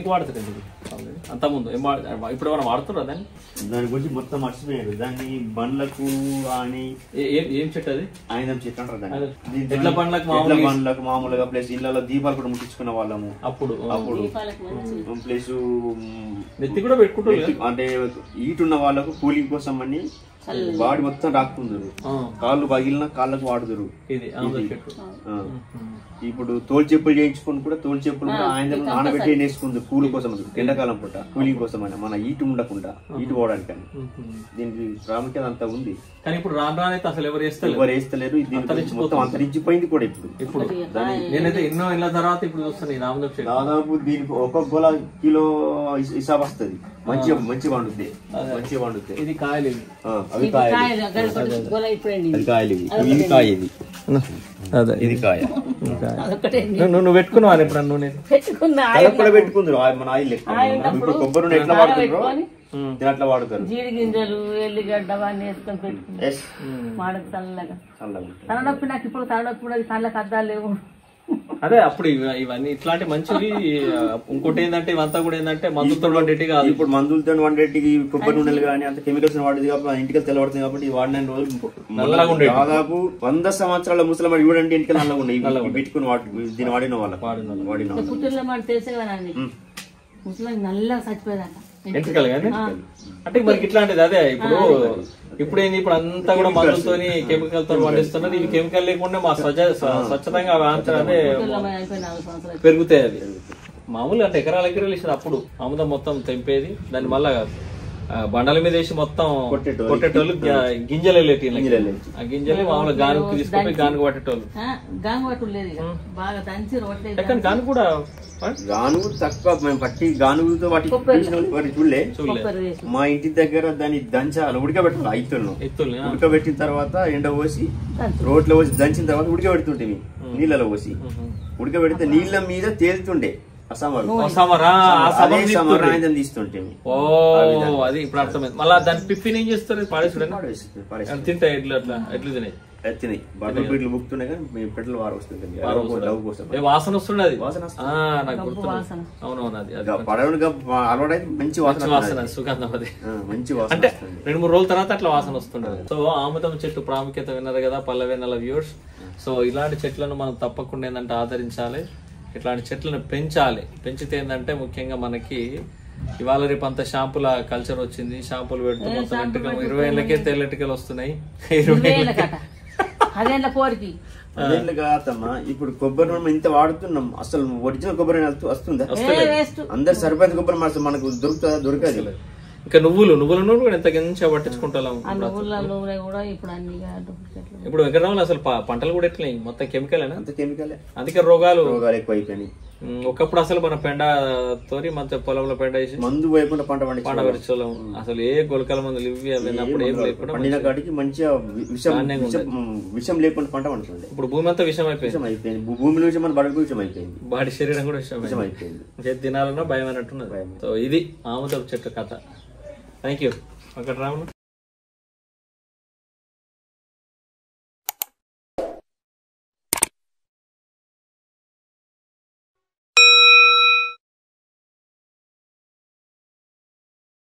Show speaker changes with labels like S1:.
S1: దేనికి వాడుతుంది అంత ముందు ఇప్పుడు మనం వాడుతున్నారు దాన్ని
S2: దాని గురించి మొత్తం మర్చిపోయారు దాన్ని బండ్లకు అని
S1: ఏం చెట్టు అది
S2: ఆయన చెట్టు అంటారు దాన్ని
S1: ఎట్ల
S2: బండ్లకు మామూలుగా ప్లస్ ఇళ్ళలో దీపాలు కూడా ముట్టించుకున్న వాళ్ళము
S1: అప్పుడు
S2: ప్లస్
S1: నెత్తి కూడా పెట్టుకుంటారు
S2: అంటే ఈటు ఉన్న వాళ్ళకు కూలింగ్ కోసం అని బాడీ మొత్తం రాకుందరు కాళ్ళు పగిలిన కాళ్ళకు వాడుదురు ఇప్పుడు తోలు చెప్పులు చేయించుకుని కూడా తోలు చెప్పులు కూడా ఆయన నానబెట్టి వేసుకుంది కూలి కోసం ఎండాకాలం పూట కూలింగ్ కోసం అయినా మన ఈటు ఉండకుండా ఈటు పోవడానికి అని దీనికి ప్రాముఖ్యత అంతా ఉంది
S1: కానీ ఇప్పుడు రానైతే అసలు ఎవరు
S2: వేస్తలేరు మొత్తం అంతరించిపోయింది కూడా ఇప్పుడు
S1: నేనైతే ఎన్నో ఏళ్ళ తర్వాత ఇప్పుడు చూస్తాను రామదక్ష
S2: దాదాపు దీనికి ఒక గోల కిలో హిసాబ్ వస్తుంది మంచిగా పండుద్ది మంచిగా పండుద్ది
S1: ఇది కాయలు
S2: అవి కాయలు అది కాయలు ఇది కాయ ఇది ఇది కాయ
S1: నువ్వు పెట్టుకున్నావు ఎప్పుడు నూనె
S2: కూడా పెట్టుకుందరు మన ఆయిల్ ఇప్పుడు కొబ్బరి నూనె ఎట్లా వాడుతున్నారు అట్లా వాడుతారు
S3: జీడి గింజలు ఎల్లిగడ్డ అవన్నీ వేసుకొని పెట్టుకుంటారు వాడకు చల్లగా తలనొప్పి నాకు ఇప్పుడు తలనొప్పి కూడా కళ్ళకి అద్దాలు లేవు
S1: అదే అప్పుడు ఇవన్నీ ఇట్లాంటి మంచివి ఇంకోటి ఏంటంటే ఇవంతా కూడా ఏంటంటే మందులతో వండేటి కాదు
S2: ఇప్పుడు మందులతో వండేటికి కొబ్బరి నూనెలు కానీ అంత కెమికల్స్ వాడేది కాబట్టి ఇంటికి తెల్లబడుతుంది కాబట్టి వాడిన రోజులు దాదాపు 100 సంవత్సరాల ముసలి చూడండి ఇంటికి నల్లగా ఉన్నాయి పెట్టుకుని దీన్ని వాడిన వాళ్ళ
S3: పుట్టిన తెలిసే కదండి ముసలి నల్లగా చచ్చిపోయేదంట
S1: ఎంటికలు కానీ అంటే మనకి ఇట్లాంటిది అదే ఇప్పుడు ఏంది ఇప్పుడు అంతా కూడా మందులతో కెమికల్ తో పండిస్తున్నారు ఇవి కెమికల్ లేకుండా మా స్వచ్ఛతంగా అదే పెరుగుతాయి అవి మామూలుగా అంటే ఎకరాల ఇస్తారు అప్పుడు ఆముదం మొత్తం తెంపేది దాన్ని మళ్ళా బండల మీద వేసి మొత్తం కొట్టేటోళ్ళు గింజలు వెళ్ళేటి ఆ గింజలు మామూలుగా గానుకు తీసుకొని గానుకు పట్టేటోళ్ళు గాను కూడా
S2: గానుగు తక్కువ మేము పట్టి గానుగుతో వాటి చూడలే మా ఇంటి దగ్గర దాన్ని దంచాలి ఉడకబెట్టాలి ఇత్తులను ఉడకబెట్టిన తర్వాత ఎండ పోసి రోడ్లో పోసి దంచిన తర్వాత ఉడకబెడుతుంటే నీళ్ళలో పోసి ఉడకబెడితే నీళ్ళ మీద తేలుతుండే తీస్తుంటే
S1: అది ఇప్పుడు అర్థమైంది మళ్ళీ దాని పిప్పిని ఏం చేస్తారు పాడేసి తింటాయి ఎట్లు తినాయి
S2: తినాయి బట్టలు పీట్లు బుక్తున్నాయి కానీ పెట్రోల్
S1: వాసన వస్తుండే అది నాకు గుర్తు అవునవును అది
S2: పడవగా అలవాటు మంచి
S1: వాసన సుగంధం అది
S2: మంచి వాసన
S1: అంటే 2-3 రోజుల తర్వాత అట్లా వాసన వస్తుండదు సో ఆముదం చెట్టు ప్రాముఖ్యత విన్నారు కదా పల్లెవెన్నెల వ్యూవర్స్ సో ఇలాంటి చెట్లను మనం తప్పకుండా ఏంటంటే ఆదరించాలి ఇట్లాంటి చెట్లను పెంచితే ఏంటంటే ముఖ్యంగా మనకి ఇవాళ రేపు అంత షాంపుల కల్చర్ వచ్చింది షాంపులు పెడుతూ మొత్తం 20 ఏళ్ళకే తెల్లటికలు వస్తున్నాయి 20
S2: కాదమ్మా ఇప్పుడు కొబ్బరి నూనె ఇంత వాడుతున్నాం అసలు ఒరిజినల్ కొబ్బరి నూనె వస్తుందా అందరు సరిపోయిన కొబ్బరి మనకు దొరకదు
S1: ఇంకా నువ్వుల నూనె కూడా ఎంత మంచిగా పట్టించుకుంటాం ఇప్పుడు ఎకరాలు అసలు పంటలు కూడా ఎట్లా మొత్తం కెమికల్
S2: అంత కెమికల్
S1: అందుకే రోగాలు
S2: ఎక్కువైపోయినాయి
S1: ఒకప్పుడు అసలు మన పెండతో మంచి పొలంలో పెండ వేసి
S2: మందు వేయకుండా పంట
S1: పండించడం అసలు ఏ గొలకల మందులు ఇవి అప్పుడు ఏం లేకుండా
S2: పండిన కాడికి మంచిగా విషం లేకుండా పంట పండుతుంది
S1: ఇప్పుడు భూమి అంతా విషం అయిపోయింది
S2: భూమిలో విషయం మన బడి విషయం అయిపోయింది
S1: బాడీ శరీరం కూడా విషం అయిపోయింది తినాలన్నా భయం అన్నట్టున్నది సో ఇది ఆముదపు చెట్టు కథ థ్యాంక్ యూ అక్కడ రాము